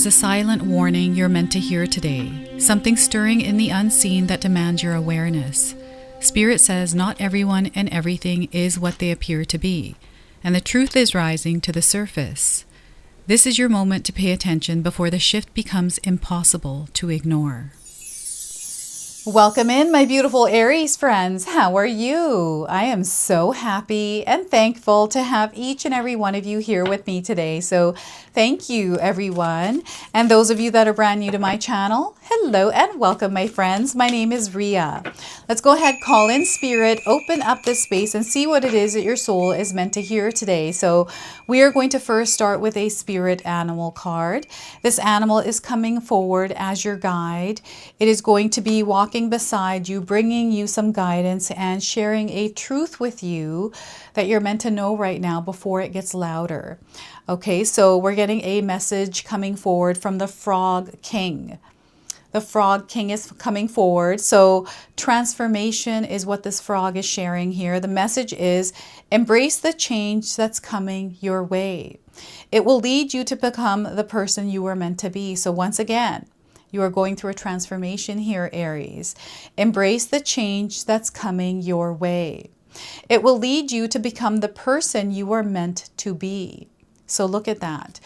is a silent warning you're meant to hear today, something stirring in the unseen that demands your awareness. Spirit says not everyone and everything is what they appear to be, and the truth is rising to the surface. This is your moment to pay attention before the shift becomes impossible to ignore. Welcome in, my beautiful Aries friends. How are you? I am so happy and thankful to have each and every one of you here with me today. So thank you, everyone. And those of you that are brand new to my channel, hello and welcome, my friends. My name is Ria. Let's go ahead, call in Spirit, open up this space and see what it is that your soul is meant to hear today. So we are going to first start with a spirit animal card. This animal is coming forward as your guide. It is going to be walking beside you, bringing you some guidance and sharing a truth with you that you're meant to know right now before it gets louder. Okay, so we're getting a message coming forward from the Frog King. The Frog King is coming forward. So transformation is what this frog is sharing here. The message is embrace the change that's coming your way. It will lead you to become the person you were meant to be. So once again, you are going through a transformation here, Aries. Embrace the change that's coming your way. It will lead you to become the person you were meant to be. So look at that.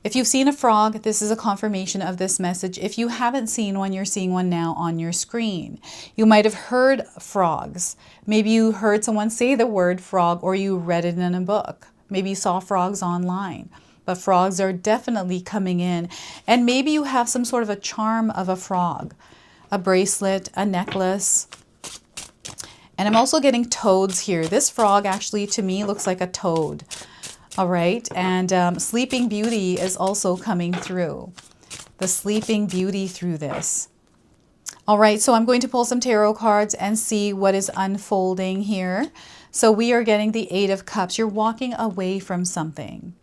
If you've seen a frog, this is a confirmation of this message. If you haven't seen one, you're seeing one now on your screen. You might have heard frogs. Maybe you heard someone say the word frog, or you read it in a book. Maybe you saw frogs online. But frogs are definitely coming in. And maybe you have some sort of a charm of a frog, a bracelet, a necklace. And I'm also getting toads here. This frog actually to me looks like a toad. All right. And Sleeping Beauty is also coming through. The Sleeping Beauty through this. All right. So I'm going to pull some tarot cards and see what is unfolding here. So we are getting the Eight of Cups. You're walking away from something.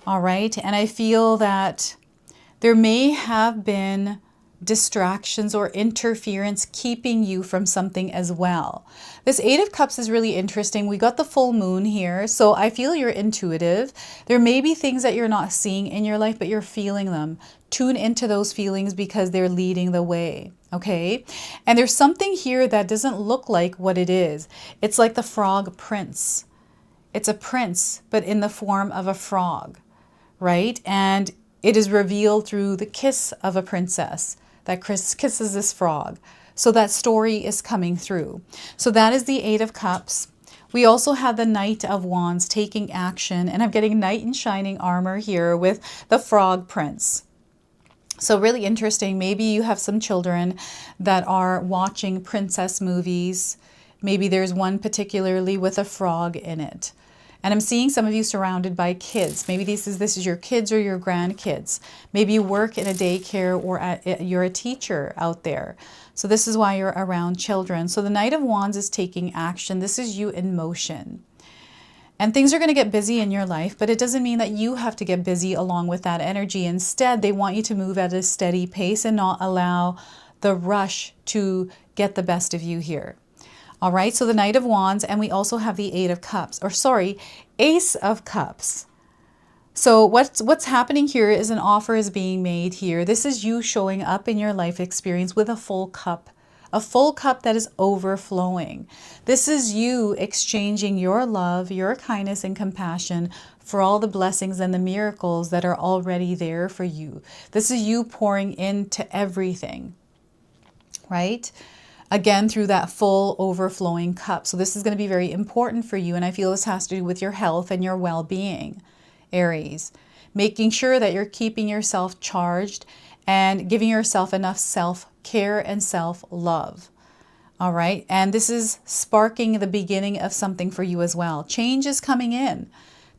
All right, and I feel that there may have been distractions or interference keeping you from something as well. This Eight of Cups is really interesting. We got the full moon here, so I feel you're intuitive. There may be things that you're not seeing in your life, but you're feeling them. Tune into those feelings because they're leading the way, okay? And there's something here that doesn't look like what it is. It's like the frog prince. It's a prince, but in the form of a frog. Right? And it is revealed through the kiss of a princess that kisses this frog. So that story is coming through. So that is the Eight of Cups. We also have the Knight of Wands taking action. And I'm getting knight in shining armor here with the frog prince. So really interesting. Maybe you have some children that are watching princess movies. Maybe there's one particularly with a frog in it. And I'm seeing some of you surrounded by kids. Maybe this is your kids or your grandkids. Maybe you work in a daycare or you're a teacher out there. So this is why you're around children. So the Knight of Wands is taking action. This is you in motion. And things are going to get busy in your life, but it doesn't mean that you have to get busy along with that energy. Instead, they want you to move at a steady pace and not allow the rush to get the best of you here. All right, so the Knight of Wands, and we also have the Eight of Cups, or sorry, Ace of Cups. So what's happening here is an offer is being made here. This is you showing up in your life experience with a full cup that is overflowing. This is you exchanging your love, your kindness and compassion for all the blessings and the miracles that are already there for you. This is you pouring into everything, right? Again, through that full overflowing cup. So this is going to be very important for you. And I feel this has to do with your health and your well-being, Aries. Making sure that you're keeping yourself charged and giving yourself enough self-care and self-love. All right. And this is sparking the beginning of something for you as well. Change is coming in.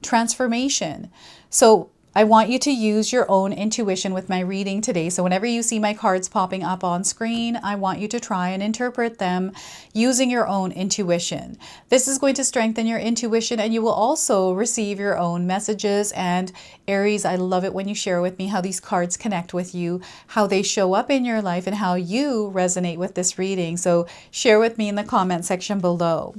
Transformation. So I want you to use your own intuition with my reading today. So whenever you see my cards popping up on screen, I want you to try and interpret them using your own intuition. This is going to strengthen your intuition, and you will also receive your own messages. And Aries, I love it when you share with me how these cards connect with you, how they show up in your life, and how you resonate with this reading. So share with me in the comment section below.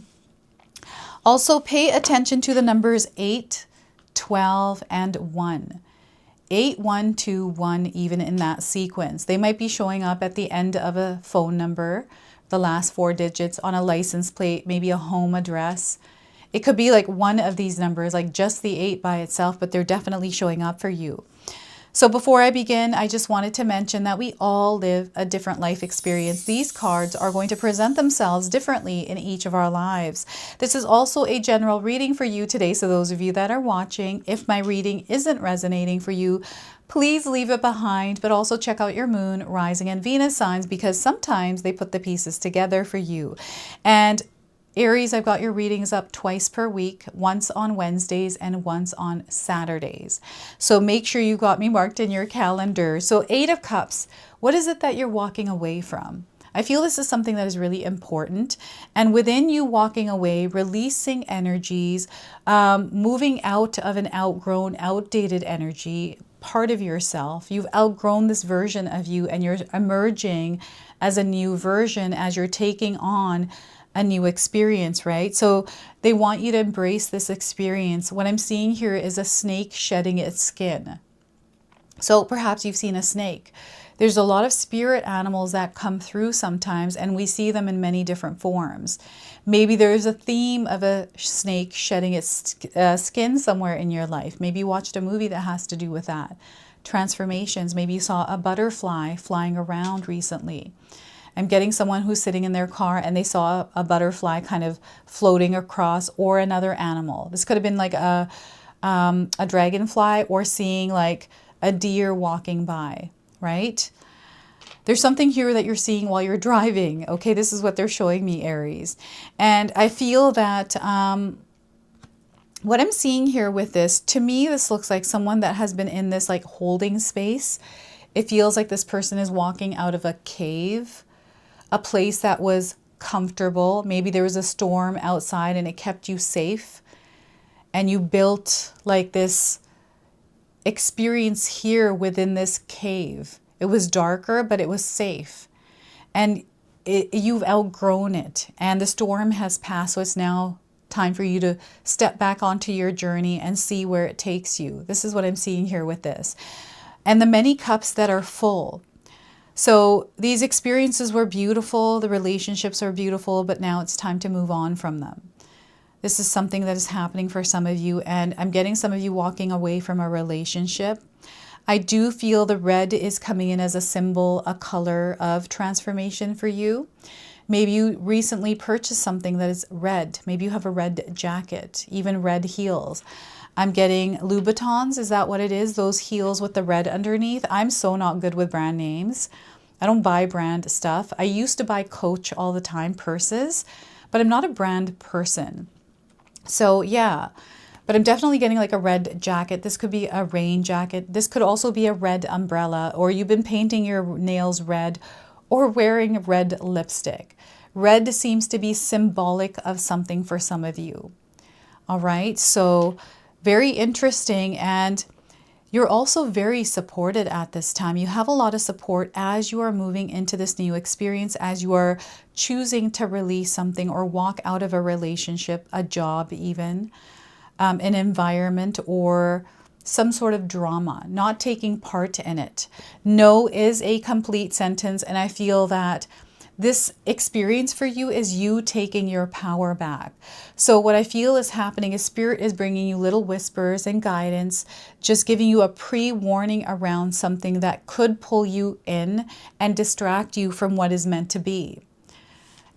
Also, pay attention to the numbers 8, 12, and 1. 8121 even in that sequence. They might be showing up at the end of a phone number, the last 4 digits on a license plate, maybe a home address. It could be like one of these numbers, like just the 8 by itself, but they're definitely showing up for you. So before I begin, I just wanted to mention that we all live a different life experience. These cards are going to present themselves differently in each of our lives. This is also a general reading for you today. So those of you that are watching, if my reading isn't resonating for you, please leave it behind, but also check out your moon, rising, and Venus signs, because sometimes they put the pieces together for you. And Aries, I've got your readings up twice per week, once on Wednesdays and once on Saturdays. So make sure you got me marked in your calendar. So 8 of Cups, what is it that you're walking away from? I feel this is something that is really important. And within you walking away, releasing energies, moving out of an outgrown, outdated energy, part of yourself. You've outgrown this version of you and you're emerging as a new version as you're taking on a new experience, right? So they want you to embrace this experience. What I'm seeing here is a snake shedding its skin. So perhaps you've seen a snake. There's a lot of spirit animals that come through sometimes, and we see them in many different forms. Maybe there's a theme of a snake shedding its skin somewhere in your life. Maybe you watched a movie that has to do with that. Transformations. Maybe you saw a butterfly flying around recently. I'm getting someone who's sitting in their car and they saw a butterfly kind of floating across, or another animal. This could have been like a dragonfly, or seeing like a deer walking by, right? There's something here that you're seeing while you're driving. Okay, this is what they're showing me, Aries. And I feel that what I'm seeing here with this, to me, this looks like someone that has been in this like holding space. It feels like this person is walking out of a cave, a place that was comfortable. Maybe there was a storm outside and it kept you safe. And you built like this experience here within this cave. It was darker, but it was safe. And you've outgrown it. And the storm has passed. So it's now time for you to step back onto your journey and see where it takes you. This is what I'm seeing here with this. And the many cups that are full. So these experiences were beautiful, the relationships are beautiful, but now it's time to move on from them. This is something that is happening for some of you, and I'm getting some of you walking away from a relationship. I do feel the red is coming in as a symbol, a color of transformation for you. Maybe you recently purchased something that is red. Maybe you have a red jacket, even red heels. I'm getting Louboutins. Is that what it is? Those heels with the red underneath. I'm so not good with brand names. I don't buy brand stuff. I used to buy Coach all the time, purses, but I'm not a brand person. So yeah, but I'm definitely getting like a red jacket. This could be a rain jacket. This could also be a red umbrella, or you've been painting your nails red or wearing red lipstick. Red seems to be symbolic of something for some of you. All right, so very interesting. And you're also very supported at this time. You have a lot of support as you are moving into this new experience, as you are choosing to release something or walk out of a relationship, a job even, an environment, or some sort of drama, not taking part in it. No is a complete sentence, and I feel that this experience for you is you taking your power back. So what I feel is happening is Spirit is bringing you little whispers and guidance, just giving you a pre-warning around something that could pull you in and distract you from what is meant to be.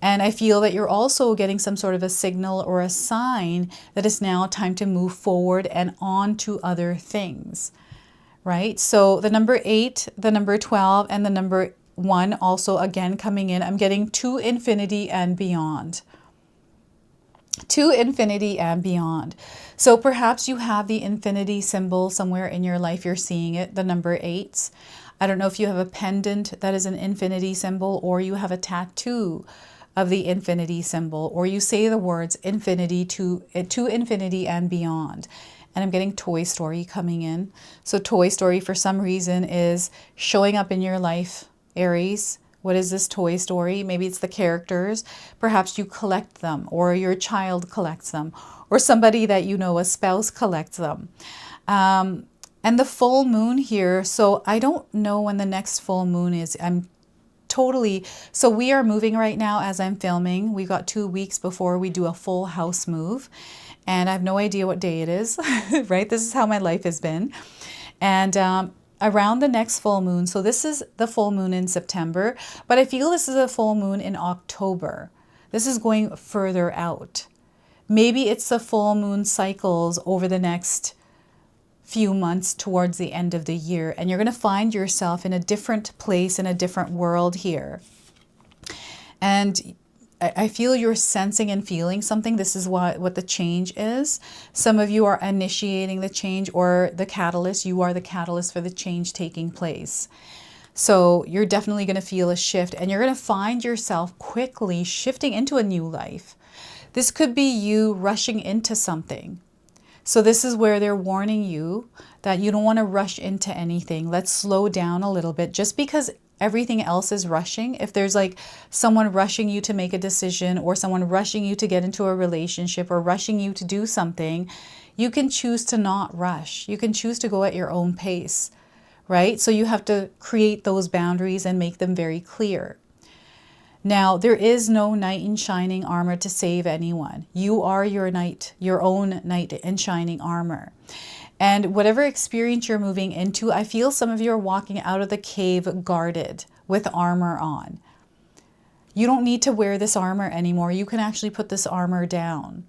And I feel that you're also getting some sort of a signal or a sign that it's now time to move forward and on to other things, right? So the number 8, the number 12, and the number 1 also again coming in. I'm getting to infinity and beyond. To infinity and beyond. So perhaps you have the infinity symbol somewhere in your life. You're seeing it, the number 8s. I don't know if you have a pendant that is an infinity symbol, or you have a tattoo of the infinity symbol, or you say the words infinity to infinity and beyond. And I'm getting Toy Story coming in. So Toy Story for some reason is showing up in your life, Aries. What is this Toy Story? Maybe it's the characters. Perhaps you collect them, or your child collects them, or somebody that you know, a spouse collects them. And the full moon here, so I don't know when the next full moon is. So we are moving right now as I'm filming. We've got 2 weeks before we do a full house move. And I have no idea what day it is, right? This is how my life has been. And around the next full moon, so this is the full moon in September, but I feel this is a full moon in October. This is going further out. Maybe it's the full moon cycles over the next few months towards the end of the year, and you're going to find yourself in a different place, in a different world here. And I feel you're sensing and feeling something. This is what the change is. Some of you are initiating the change, or the catalyst. You are the catalyst for the change taking place. So you're definitely going to feel a shift, and you're going to find yourself quickly shifting into a new life. This could be you rushing into something. So this is where they're warning you that you don't want to rush into anything. Let's slow down a little bit. Just because everything else is rushing, if there's like someone rushing you to make a decision, or someone rushing you to get into a relationship, or rushing you to do something, you can choose to not rush. You can choose to go at your own pace, right? So you have to create those boundaries and make them very clear. Now, there is no knight in shining armor to save anyone. You are your knight, your own knight in shining armor. And whatever experience you're moving into, I feel some of you are walking out of the cave guarded with armor on. You don't need to wear this armor anymore. You can actually put this armor down.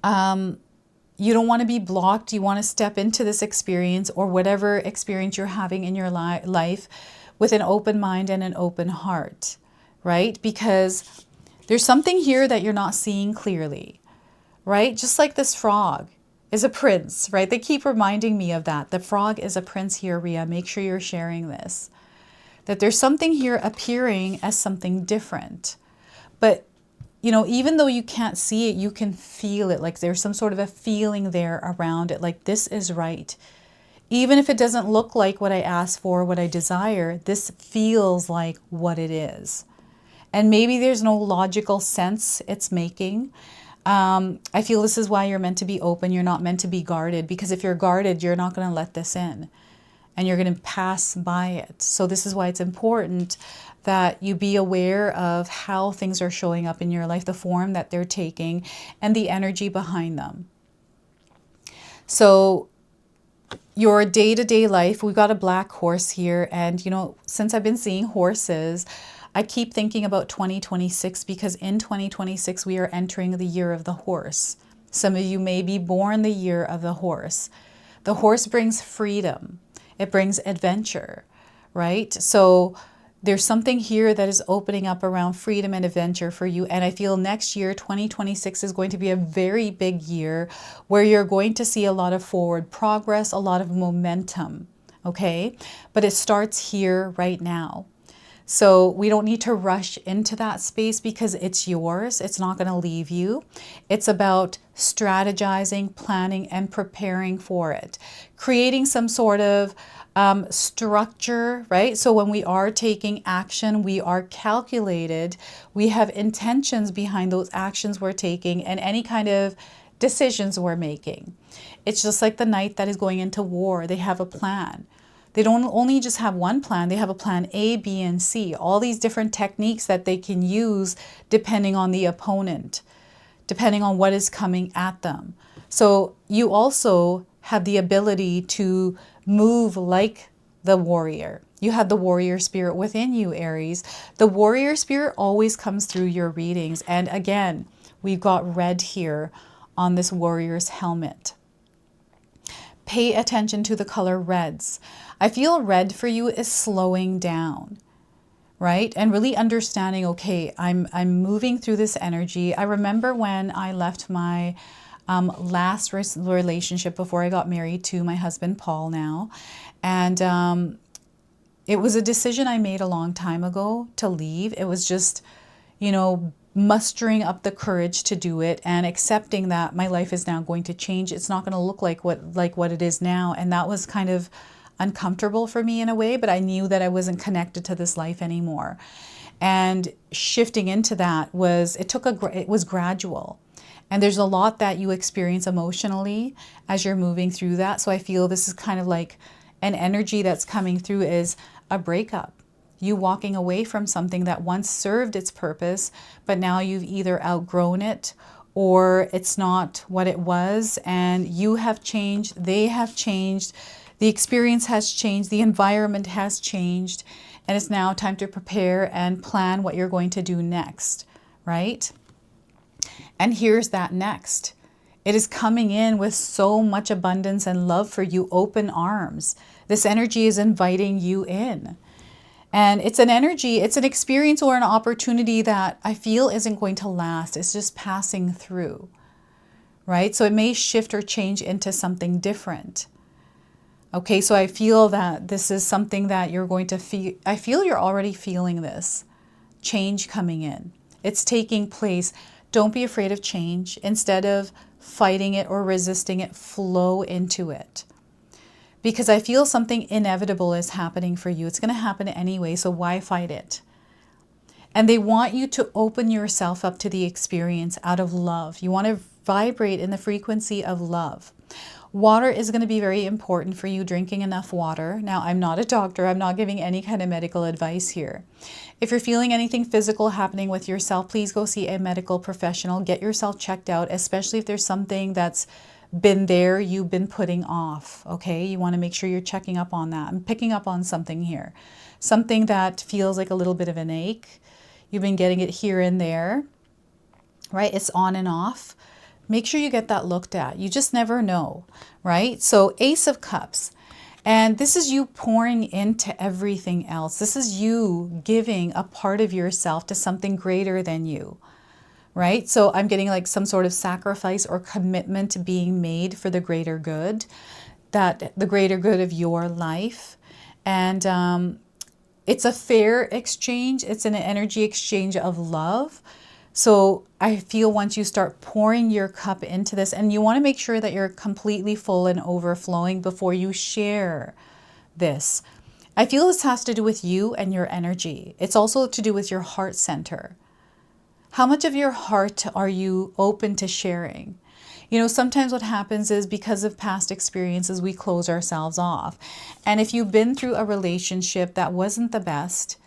You don't want to be blocked. You want to step into this experience, or whatever experience you're having in your life, with an open mind and an open heart, right? Because there's something here that you're not seeing clearly, right? Just like this frog is a prince, right? They keep reminding me of that. The frog is a prince here, Rhea. Make sure you're sharing this. That there's something here appearing as something different. But, you know, even though you can't see it, you can feel it. Like there's some sort of a feeling there around it. Like this is right. Even if it doesn't look like what I asked for, what I desire, this feels like what it is. And maybe there's no logical sense it's making. I feel this is why you're meant to be open. You're not meant to be guarded, because if you're guarded, you're not going to let this in, and you're going to pass by it. So this is why it's important that you be aware of how things are showing up in your life, the form that they're taking, and the energy behind them. So your day-to-day life, we've got a black horse here. And, you know, since I've been seeing horses, I keep thinking about 2026, because in 2026, we are entering the year of the horse. Some of you may be born the year of the horse. The horse brings freedom. It brings adventure, right? So there's something here that is opening up around freedom and adventure for you. And I feel next year, 2026, is going to be a very big year where you're going to see a lot of forward progress, a lot of momentum, okay? But it starts here right now. So we don't need to rush into that space, because it's yours. It's not going to leave you. It's about strategizing, planning, and preparing for it. Creating some sort of structure, right? So when we are taking action, we are calculated. We have intentions behind those actions we're taking and any kind of decisions we're making. It's just like the knight that is going into war. They have a plan. They don't only just have one plan, they have a plan A, B, and C. All these different techniques that they can use depending on the opponent, depending on what is coming at them. So you also have the ability to move like the warrior. You have the warrior spirit within you, Aries. The warrior spirit always comes through your readings. And again, we've got red here on this warrior's helmet. Pay attention to the color reds. I feel red for you is slowing down, right? And really understanding, okay, I'm moving through this energy. I remember when I left my last relationship before I got married to my husband, Paul, now. And it was a decision I made a long time ago to leave. It was just, you know, mustering up the courage to do it and accepting that my life is now going to change. It's not going to look like what it is now. And that was kind of uncomfortable for me in a way, but I knew that I wasn't connected to this life anymore. And shifting into that was, it was gradual. And there's a lot that you experience emotionally as you're moving through that. So I feel this is kind of like an energy that's coming through is a breakup. You walking away from something that once served its purpose, but now you've either outgrown it or it's not what it was, and you have changed, they have changed, the experience has changed, the environment has changed, and it's now time to prepare and plan what you're going to do next, right? And here's that next. It is coming in with so much abundance and love for you, open arms. This energy is inviting you in. And it's an energy, it's an experience or an opportunity that I feel isn't going to last. It's just passing through, right? So it may shift or change into something different. Okay, so I feel that this is something that you're going to feel. I feel you're already feeling this change coming in. It's taking place. Don't be afraid of change. Instead of fighting it or resisting it, flow into it. Because I feel something inevitable is happening for you. It's going to happen anyway, so why fight it? And they want you to open yourself up to the experience out of love. You want to vibrate in the frequency of love. Water is going to be very important for you, drinking enough water. Now, I'm not a doctor. I'm not giving any kind of medical advice here. If you're feeling anything physical happening with yourself, please go see a medical professional. Get yourself checked out, especially if there's something that's been there, you've been putting off, okay? You want to make sure you're checking up on that. I'm picking up on something here. Something that feels like a little bit of an ache. You've been getting it here and there, right? It's on and off. Make sure you get that looked at. You just never know, right? So Ace of Cups. And this is you pouring into everything else. This is you giving a part of yourself to something greater than you. Right? So I'm getting like some sort of sacrifice or commitment being made for the greater good, that the greater good of your life. And it's a fair exchange. It's an energy exchange of love. So I feel once you start pouring your cup into this, and you want to make sure that you're completely full and overflowing before you share this. I feel this has to do with you and your energy. It's also to do with your heart center. How much of your heart are you open to sharing? You know, sometimes what happens is because of past experiences, we close ourselves off. And if you've been through a relationship that wasn't the best,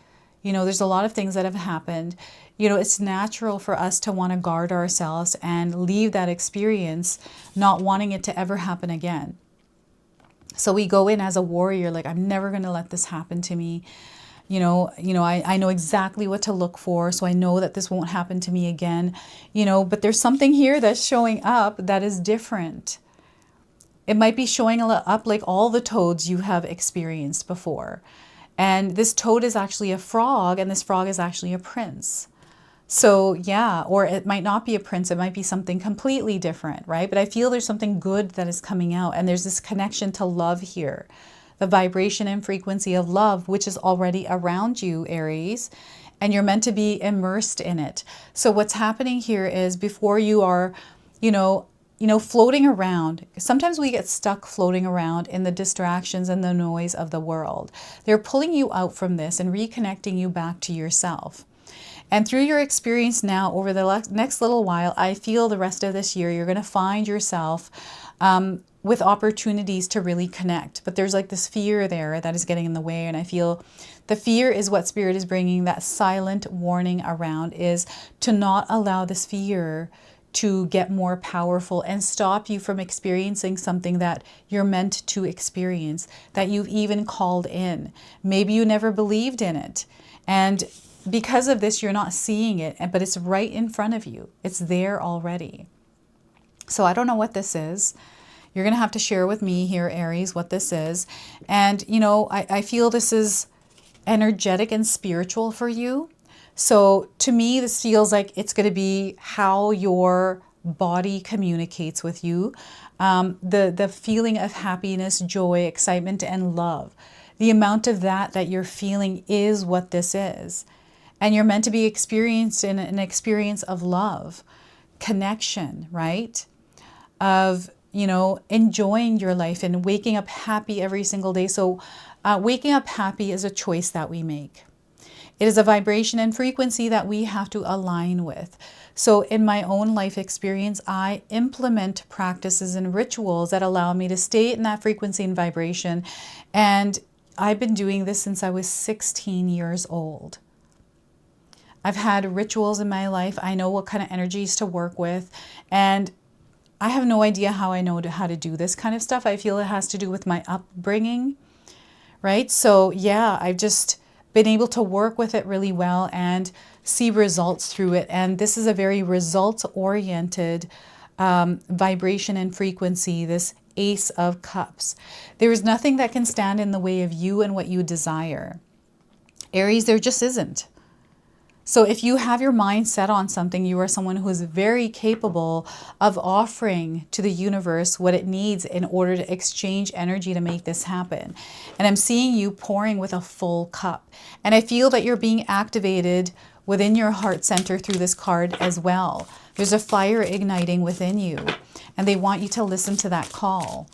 you know, there's a lot of things that have happened. You know, it's natural for us to want to guard ourselves and leave that experience, not wanting it to ever happen again. So we go in as a warrior, like, I'm never going to let this happen to me. I know exactly what to look for, so I know that this won't happen to me again, but there's something here that's showing up that is different. It might be showing up like all the toads you have experienced before. And this toad is actually a frog, and this frog is actually a prince. So yeah, or it might not be a prince, it might be something completely different, right? But I feel there's something good that is coming out, and there's this connection to love here. The vibration and frequency of love, which is already around you, Aries, and you're meant to be immersed in it. So what's happening here is before you are, floating around, sometimes we get stuck floating around in the distractions and the noise of the world. They're pulling you out from this and reconnecting you back to yourself. And through your experience now over the next little while, I feel the rest of this year, you're going to find yourself with opportunities to really connect. But there's like this fear there that is getting in the way. And I feel the fear is what Spirit is bringing that silent warning around, is to not allow this fear to get more powerful and stop you from experiencing something that you're meant to experience, that you've even called in. Maybe you never believed in it. And because of this, you're not seeing it, but it's right in front of you. It's there already. So I don't know what this is. You're going to have to share with me here, Aries, what this is. And, I feel this is energetic and spiritual for you. So to me, this feels like it's going to be how your body communicates with you. The feeling of happiness, joy, excitement, and love. The amount of that you're feeling is what this is. And you're meant to be experienced in an experience of love, connection, right? Of, enjoying your life and waking up happy every single day. So waking up happy is a choice that we make. It is a vibration and frequency that we have to align with. So in my own life experience, I implement practices and rituals that allow me to stay in that frequency and vibration. And I've been doing this since I was 16 years old. I've had rituals in my life. I know what kind of energies to work with. And I have no idea how I know how to do this kind of stuff. I feel it has to do with my upbringing, right? So yeah, I've just been able to work with it really well and see results through it. And this is a very results-oriented vibration and frequency, this Ace of Cups. There is nothing that can stand in the way of you and what you desire. Aries, there just isn't. So if you have your mind set on something, you are someone who is very capable of offering to the universe what it needs in order to exchange energy to make this happen. And I'm seeing you pouring with a full cup. And I feel that you're being activated within your heart center through this card as well. There's a fire igniting within you, and they want you to listen to that call.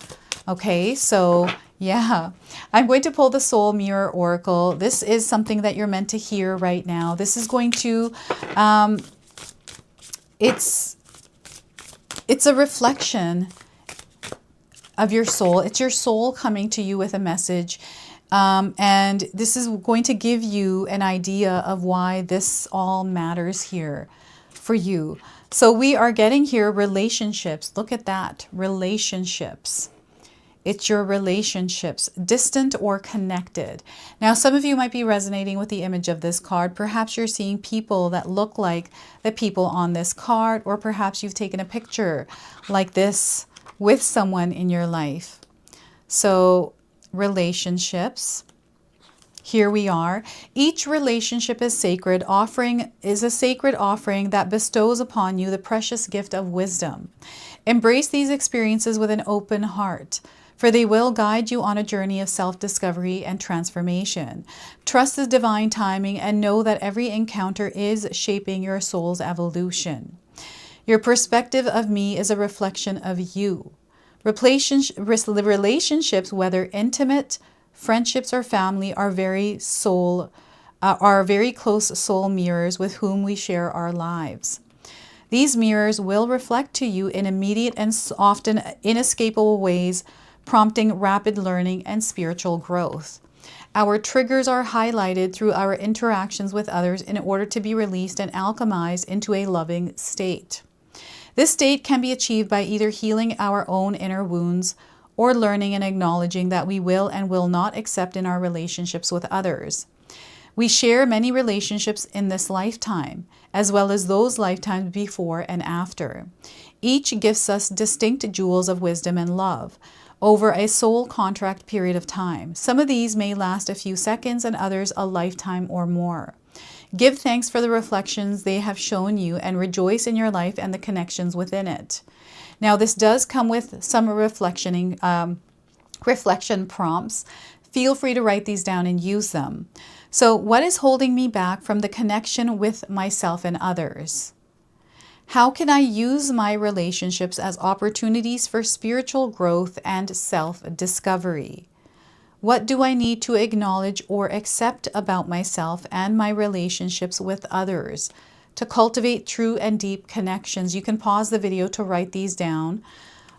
Okay, so yeah, I'm going to pull the Soul Mirror Oracle. This is something that you're meant to hear right now. This is going to, it's a reflection of your soul. It's your soul coming to you with a message. And this is going to give you an idea of why this all matters here for you. So we are getting here relationships. Look at that, relationships. It's your relationships, distant or connected. Now, some of you might be resonating with the image of this card. Perhaps you're seeing people that look like the people on this card, or perhaps you've taken a picture like this with someone in your life. So, relationships. Here we are. Each relationship is sacred. Offering is a sacred offering that bestows upon you the precious gift of wisdom. Embrace these experiences with an open heart, for they will guide you on a journey of self-discovery and transformation. Trust the divine timing and know that every encounter is shaping your soul's evolution. Your perspective of me is a reflection of you. Relationships, whether intimate, friendships, or family, are very close soul mirrors with whom we share our lives. These mirrors will reflect to you in immediate and often inescapable ways, prompting rapid learning and spiritual growth. Our triggers are highlighted through our interactions with others in order to be released and alchemized into a loving state. This state can be achieved by either healing our own inner wounds or learning and acknowledging that we will and will not accept in our relationships with others. We share many relationships in this lifetime, as well as those lifetimes before and after. Each gives us distinct jewels of wisdom and love over a soul contract period of time. Some of these may last a few seconds and others a lifetime or more. Give thanks for the reflections they have shown you and rejoice in your life and the connections within it. Now, this does come with some reflection prompts. Feel free to write these down and use them. So, what is holding me back from the connection with myself and others? How can I use my relationships as opportunities for spiritual growth and self-discovery? What do I need to acknowledge or accept about myself and my relationships with others to cultivate true and deep connections? You can pause the video to write these down.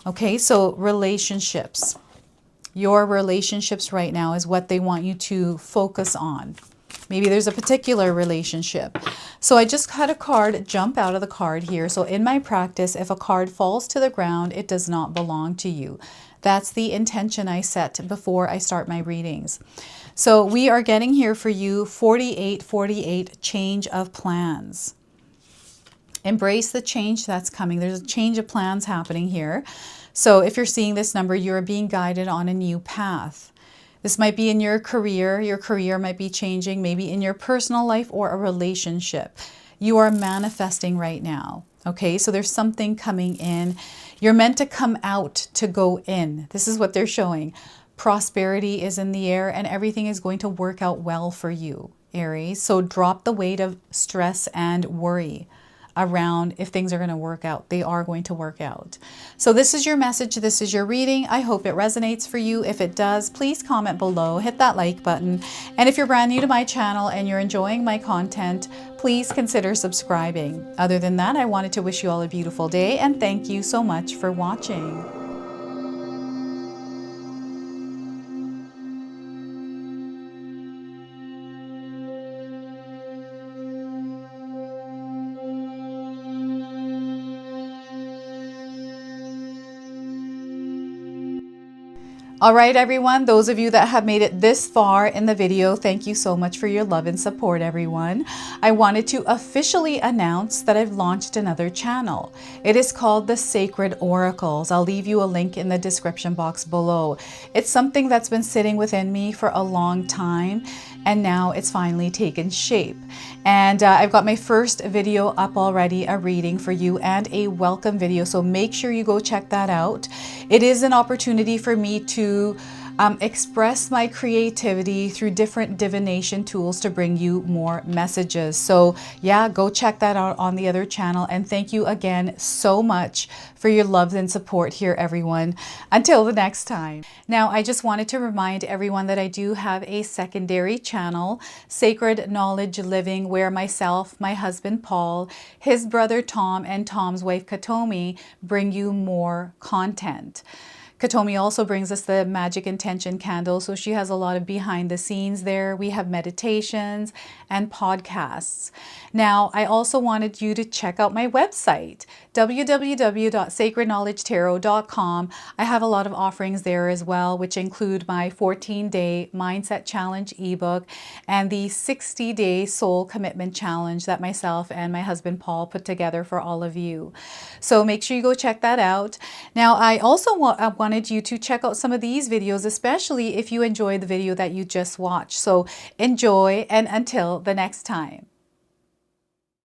Okay, so relationships. Your relationships right now is what they want you to focus on. Maybe there's a particular relationship. So I just had a card jump out of the card here. So in my practice, if a card falls to the ground, it does not belong to you. That's the intention I set before I start my readings. So we are getting here for you 4848, change of plans. Embrace the change that's coming. There's a change of plans happening here. So if you're seeing this number, you're being guided on a new path. This might be in your career. Your career might be changing, maybe in your personal life or a relationship. You are manifesting right now. Okay, so there's something coming in. You're meant to come out to go in. This is what they're showing. Prosperity is in the air and everything is going to work out well for you, Aries. So drop the weight of stress and worry. around if things are going to work out. They are going to work out. So this is your message. This is your reading. I hope it resonates for you. If it does, please comment below, hit that like button. And if you're brand new to my channel and you're enjoying my content, please consider subscribing. Other than that, I wanted to wish you all a beautiful day and thank you so much for watching. All right, everyone, those of you that have made it this far in the video, thank you so much for your love and support, everyone. I wanted to officially announce that I've launched another channel. It is called The Sacred Oracles. I'll leave you a link in the description box below. It's something that's been sitting within me for a long time, and now it's finally taken shape. And I've got my first video up already, a reading for you and a welcome video. So make sure you go check that out. It is an opportunity for me to express my creativity through different divination tools to bring you more messages. So yeah, go check that out on the other channel. And thank you again so much for your love and support here, everyone. Until the next time. Now, I just wanted to remind everyone that I do have a secondary channel, Sacred Knowledge Living, where myself, my husband Paul, his brother Tom, and Tom's wife Katomi bring you more content. Katomi also brings us the Magic Intention candle, so she has a lot of behind the scenes there. We have meditations and podcasts. Now, I also wanted you to check out my website, www.sacredknowledgetarot.com. I have a lot of offerings there as well, which include my 14-day Mindset Challenge ebook and the 60-day Soul Commitment Challenge that myself and my husband Paul put together for all of you. So make sure you go check that out. Now, I also wanted you to check out some of these videos, especially if you enjoyed the video that you just watched. So enjoy, and until the next time.